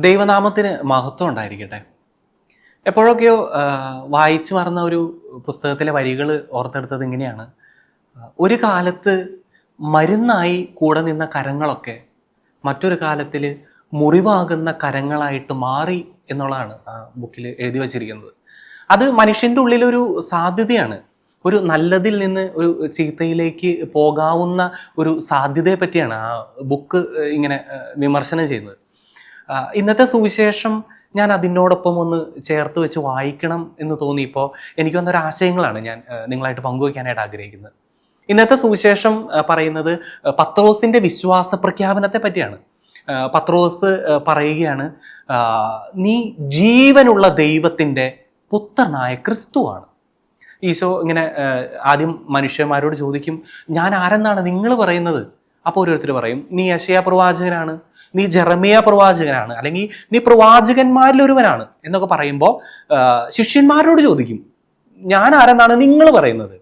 ദൈവനാമത്തിന് മഹത്വം ഉണ്ടായിരിക്കട്ടെ. എപ്പോഴൊക്കെയോ വായിച്ചു മറന്ന ഒരു പുസ്തകത്തിലെ വരികൾ ഓർത്തെടുത്തത് ഇങ്ങനെയാണ്: ഒരു കാലത്ത് മരുന്നായി കൂടെ നിന്ന കരങ്ങളൊക്കെ മറ്റൊരു കാലത്തിൽ മുറിവാകുന്ന കരങ്ങളായിട്ട് മാറി എന്നുള്ളതാണ് ആ ബുക്കിൽ എഴുതി വച്ചിരിക്കുന്നത്. അത് മനുഷ്യൻ്റെ ഉള്ളിലൊരു സാധ്യതയാണ്. ഒരു നല്ലതിൽ നിന്ന് ഒരു ചീത്തയിലേക്ക് പോകാവുന്ന ഒരു സാധ്യതയെ പറ്റിയാണ് ആ ബുക്ക് ഇങ്ങനെ വിമർശനം ചെയ്യുന്നത്. ഇന്നത്തെ സുവിശേഷം ഞാൻ അതിനോടൊപ്പം ഒന്ന് ചേർത്ത് വെച്ച് വായിക്കണം എന്ന് തോന്നിയപ്പോൾ എനിക്ക് വന്നൊരു ആശയങ്ങളാണ് ഞാൻ നിങ്ങളായിട്ട് പങ്കുവയ്ക്കാനായിട്ട് ആഗ്രഹിക്കുന്നത്. ഇന്നത്തെ സുവിശേഷം പറയുന്നത് പത്രോസിൻ്റെ വിശ്വാസ പ്രഖ്യാപനത്തെ പറ്റിയാണ്. പത്രോസ് പറയുകയാണ്, നീ ജീവനുള്ള ദൈവത്തിൻ്റെ പുത്രനായ ക്രിസ്തുവാണ്. ഈശോ ഇങ്ങനെ ആദ്യം മനുഷ്യന്മാരോട് ചോദിക്കും, ഞാൻ ആരെന്നാണ് നിങ്ങൾ പറയുന്നത്? അപ്പോൾ ഓരോരുത്തർ പറയും, നീ യെശയ്യാ പ്രവാചകനാണ്, നീ ജെറമിയ പ്രവാചകനാണ്, അല്ലെങ്കിൽ നീ പ്രവാചകന്മാരിൽ ഒരുവനാണ് എന്നൊക്കെ പറയുമ്പോൾ ശിഷ്യന്മാരോട് ചോദിക്കും, ഞാൻ ആരെന്നാണ് നിങ്ങൾ പറയുന്നത്?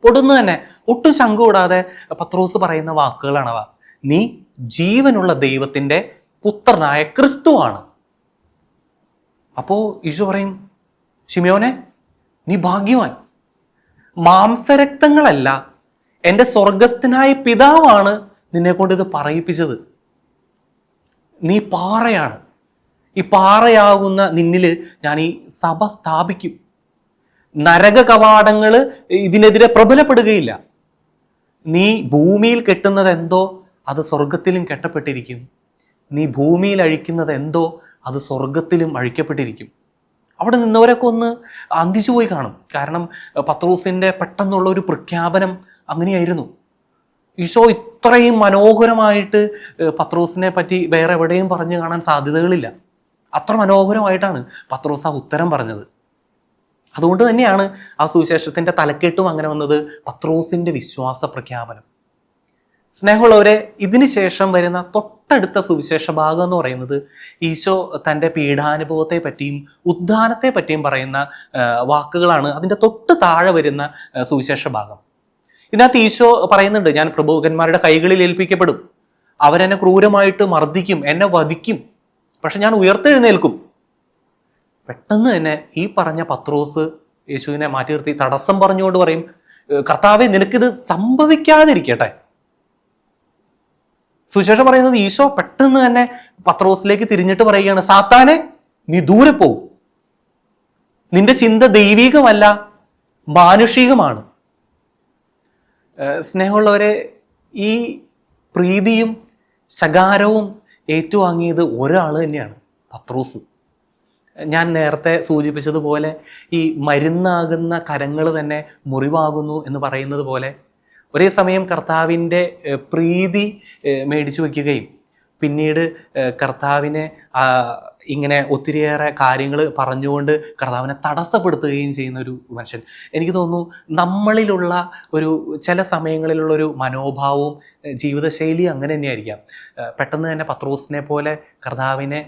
ഒടുന്ന് തന്നെ ഒട്ടും ശങ്ക കൂടാതെ പത്രോസ് പറയുന്ന വാക്കുകളാണവ. നീ ജീവനുള്ള ദൈവത്തിൻ്റെ പുത്രനായ ക്രിസ്തുവാണ്. അപ്പോൾ ഈശോ പറയും, ശിമയോനെ, നീ ഭാഗ്യവാൻ. മാംസരക്തങ്ങളല്ല, എൻ്റെ സ്വർഗസ്ഥനായ പിതാവാണ് നിന്നെ കൊണ്ട് ഇത് പറയിപ്പിച്ചത്. നീ പാറയാണ്. ഈ പാറയാകുന്ന നിന്നിൽ ഞാൻ ഈ സഭ സ്ഥാപിക്കും. നരക കവാടങ്ങൾ ഇതിനെതിരെ പ്രബലപ്പെടുകയില്ല. നീ ഭൂമിയിൽ കെട്ടുന്നത് എന്തോ അത് സ്വർഗത്തിലും കെട്ടപ്പെട്ടിരിക്കും. നീ ഭൂമിയിൽ അഴിക്കുന്നത് എന്തോ അത് സ്വർഗത്തിലും അഴിക്കപ്പെട്ടിരിക്കും. അവിടെ നിന്നവരൊക്കെ ഒന്ന് അന്തിച്ചു പോയി കാണും. കാരണം പത്രോസിൻ്റെ പെട്ടെന്നുള്ള ഒരു പ്രഖ്യാപനം അങ്ങനെയായിരുന്നു. ഈശോ ഇത്രയും മനോഹരമായിട്ട് പത്രോസിനെ പറ്റി വേറെ എവിടെയും പറഞ്ഞു കാണാൻ സാധ്യതകളില്ല. അത്ര മനോഹരമായിട്ടാണ് പത്രോസ് ആ ഉത്തരം പറഞ്ഞത്. അതുകൊണ്ട് തന്നെയാണ് ആ സുവിശേഷത്തിൻ്റെ തലക്കെട്ടും അങ്ങനെ വന്നത്, പത്രോസിൻ്റെ വിശ്വാസ പ്രഖ്യാപനം. സ്നേഹമുള്ളവരെ, ഇതിന് ശേഷം വരുന്ന തൊട്ടടുത്ത സുവിശേഷ ഭാഗം എന്ന് പറയുന്നത് ഈശോ തൻ്റെ പീഡാനുഭവത്തെ പറ്റിയും ഉദ്ധാനത്തെ പറ്റിയും പറയുന്ന വാക്കുകളാണ്. അതിൻ്റെ തൊട്ട് താഴെ വരുന്ന സുവിശേഷ ഭാഗം. ഇതിനകത്ത് ഈശോ പറയുന്നുണ്ട്, ഞാൻ പ്രഭുക്കന്മാരുടെ കൈകളിൽ ഏൽപ്പിക്കപ്പെടും, അവരെന്നെ ക്രൂരമായിട്ട് മർദ്ദിക്കും, എന്നെ വധിക്കും, പക്ഷെ ഞാൻ ഉയർത്തെഴുന്നേൽക്കും. പെട്ടെന്ന് തന്നെ ഈ പറഞ്ഞ പത്രോസ് യേശുവിനെ മാറ്റി നിർത്തി തടസ്സം പറഞ്ഞുകൊണ്ട് പറയും, കർത്താവേ, നിനക്കിത് സംഭവിക്കാതിരിക്കട്ടെ. സുവിശേഷം പറയുന്നത് ഈശോ പെട്ടെന്ന് തന്നെ പത്രോസിലേക്ക് തിരിഞ്ഞിട്ട് പറയുകയാണ്, സാത്താനെ, നീ ദൂരെ പോവും. നിന്റെ ചിന്ത ദൈവികമല്ല, മാനുഷികമാണ്. സ്നേഹമുള്ളവരെ, ഈ പ്രീതിയും ശകാരവും ഏറ്റുവാങ്ങിയത് ഒരാൾ തന്നെയാണ്, പത്രോസ്. ഞാൻ നേരത്തെ സൂചിപ്പിച്ചതുപോലെ ഈ മരുന്നാകുന്ന കരങ്ങൾ തന്നെ മുറിവാകുന്നു എന്ന് പറയുന്നത് പോലെ ഒരേ സമയം കർത്താവിൻ്റെ പ്രീതി മേടിച്ചു വയ്ക്കുകയും പിന്നീട് കർത്താവിനെ ഇങ്ങനെ ഒത്തിരിയേറെ കാര്യങ്ങൾ പറഞ്ഞുകൊണ്ട് കർത്താവിനെ തടസ്സപ്പെടുത്തുകയും ചെയ്യുന്ന ഒരു മനുഷ്യൻ. എനിക്ക് തോന്നുന്നു നമ്മളിലുള്ള ഒരു ചില സമയങ്ങളിലുള്ളൊരു മനോഭാവവും ജീവിതശൈലിയും അങ്ങനെ തന്നെയായിരിക്കാം. പെട്ടെന്ന് തന്നെ പത്രോസിനെ പോലെ കർത്താവിനെ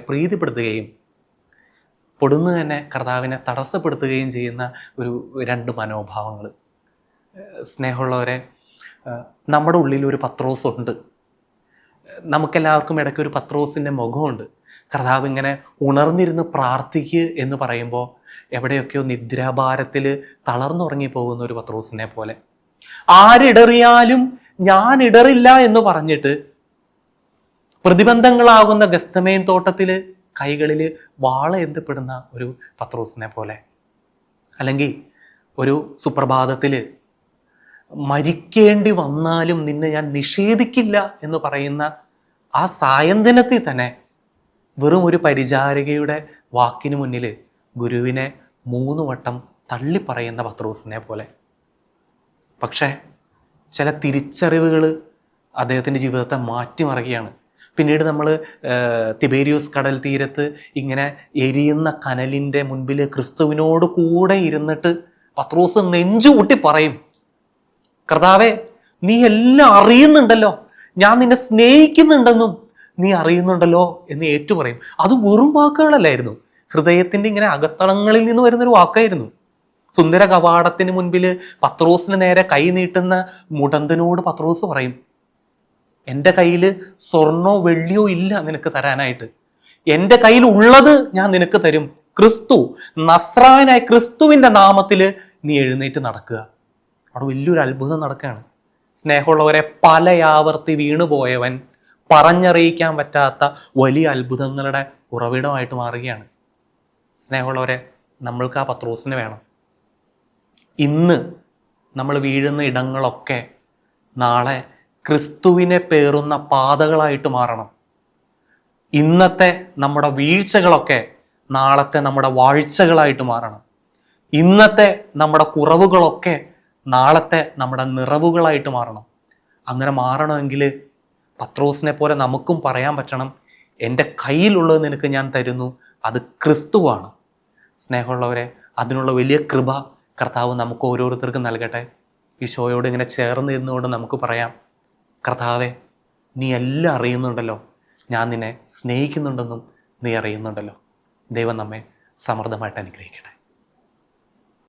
പ്രീതിപ്പെടുത്തുകയും പൊടുന്ന് തന്നെ കർത്താവിനെ തടസ്സപ്പെടുത്തുകയും ചെയ്യുന്ന ഒരു രണ്ട് മനോഭാവങ്ങൾ. സ്നേഹമുള്ളവരെ, നമ്മുടെ ഉള്ളിൽ ഒരു പത്രോസ് ഉണ്ട്. നമുക്കെല്ലാവർക്കും ഇടയ്ക്ക് ഒരു പത്രോസിൻ്റെ മുഖമുണ്ട്. കർത്താവ് ഇങ്ങനെ ഉണർന്നിരുന്ന് പ്രാർത്ഥിക്കുക എന്ന് പറയുമ്പോൾ എവിടെയൊക്കെയോ നിദ്രാഭാരത്തിൽ തളർന്നുറങ്ങി പോകുന്ന ഒരു പത്രോസിനെ പോലെ. ആരിടറിയാലും ഞാൻ ഇടറില്ല എന്ന് പറഞ്ഞിട്ട് പ്രതിബന്ധങ്ങളാകുന്ന ഗസ്തമേൻ തോട്ടത്തിൽ കൈകളിൽ വാള എന്തപ്പെടുന്ന ഒരു പത്രോസിനെ പോലെ. അല്ലെങ്കിൽ ഒരു സുപ്രഭാതത്തിൽ മരിക്കേണ്ടി വന്നാലും നിന്നെ ഞാൻ നിഷേധിക്കില്ല എന്ന് പറയുന്ന ആ സായന്തനത്തിൽ തന്നെ വെറും ഒരു പരിചാരികയുടെ വാക്കിന് മുന്നിൽ ഗുരുവിനെ 3 വട്ടം തള്ളിപ്പറയുന്ന പത്രോസിനെ പോലെ. പക്ഷേ ചില തിരിച്ചറിവുകൾ അദ്ദേഹത്തിൻ്റെ ജീവിതത്തെ മാറ്റിമറിക്കുകയാണ്. പിന്നീട് നമ്മൾ തിബേരിയോസ് കടൽ തീരത്ത് ഇങ്ങനെ എരിയുന്ന കനലിൻ്റെ മുൻപിൽ ക്രിസ്തുവിനോട് കൂടെ ഇരുന്നിട്ട് പത്രോസ് നെഞ്ചുകൂട്ടി പറയും, കർത്താവേ, നീ എല്ലാം അറിയുന്നുണ്ടല്ലോ, ഞാൻ നിന്നെ സ്നേഹിക്കുന്നുണ്ടെന്നും നീ അറിയുന്നുണ്ടല്ലോ എന്ന് ഏറ്റുപറയും. അത് വെറും വാക്കുകളല്ലായിരുന്നു, ഹൃദയത്തിൻ്റെ ഇങ്ങനെ അകത്തളങ്ങളിൽ നിന്ന് വരുന്നൊരു വാക്കായിരുന്നു. സുന്ദര കവാടത്തിന് മുൻപിൽ പത്രോസിന് നേരെ കൈ നീട്ടുന്ന മുടന്തനോട് പത്രോസ് പറയും, എൻ്റെ കയ്യിൽ സ്വർണ്ണോ വെള്ളിയോ ഇല്ല നിനക്ക് തരാനായിട്ട്, എൻ്റെ കയ്യിൽ ഉള്ളത് ഞാൻ നിനക്ക് തരും. ക്രിസ്തു, നസ്രായനായ ക്രിസ്തുവിൻ്റെ നാമത്തിൽ നീ എഴുന്നേറ്റ് നടക്കുക. അവിടെ വലിയൊരു അത്ഭുതം നടക്കുകയാണ്. സ്നേഹമുള്ളവരെ, പലയാവർത്തി വീണുപോയവൻ പറഞ്ഞറിയിക്കാൻ പറ്റാത്ത വലിയ അത്ഭുതങ്ങളുടെ ഉറവിടമായിട്ട് മാറുകയാണ്. സ്നേഹമുള്ളവരെ, നമ്മൾക്ക് ആ പത്രോസിനെ വേണം. ഇന്ന് നമ്മൾ വീഴുന്ന ഇടങ്ങളൊക്കെ നാളെ ക്രിസ്തുവിനെ പേറുന്ന പാതകളായിട്ട് മാറണം. ഇന്നത്തെ നമ്മുടെ വീഴ്ചകളൊക്കെ നാളത്തെ നമ്മുടെ വാഴ്ചകളായിട്ട് മാറണം. ഇന്നത്തെ നമ്മുടെ കുറവുകളൊക്കെ നാളത്തെ നമ്മുടെ നിറവുകളായിട്ട് മാറണം. അങ്ങനെ മാറണമെങ്കിൽ പത്രോസിനെ പോലെ നമുക്കും പറയാൻ പറ്റണം, എൻ്റെ കയ്യിലുള്ളത് നിനക്ക് ഞാൻ തരുന്നു, അത് ക്രിസ്തുവാണ്. സ്നേഹമുള്ളവരെ, അതിനുള്ള വലിയ കൃപ കർത്താവ് നമുക്ക് ഓരോരുത്തർക്കും നൽകട്ടെ. ഈശോയോട് ഇങ്ങനെ ചേർന്ന് ഇരുന്നുകൊണ്ട് നമുക്ക് പറയാം, കർത്താവെ, നീ എല്ലാം അറിയുന്നുണ്ടല്ലോ, ഞാൻ നിന്നെ സ്നേഹിക്കുന്നുണ്ടെന്നും നീ അറിയുന്നുണ്ടല്ലോ. ദൈവം നമ്മെ സമൃദ്ധമായിട്ട് അനുഗ്രഹിക്കട്ടെ.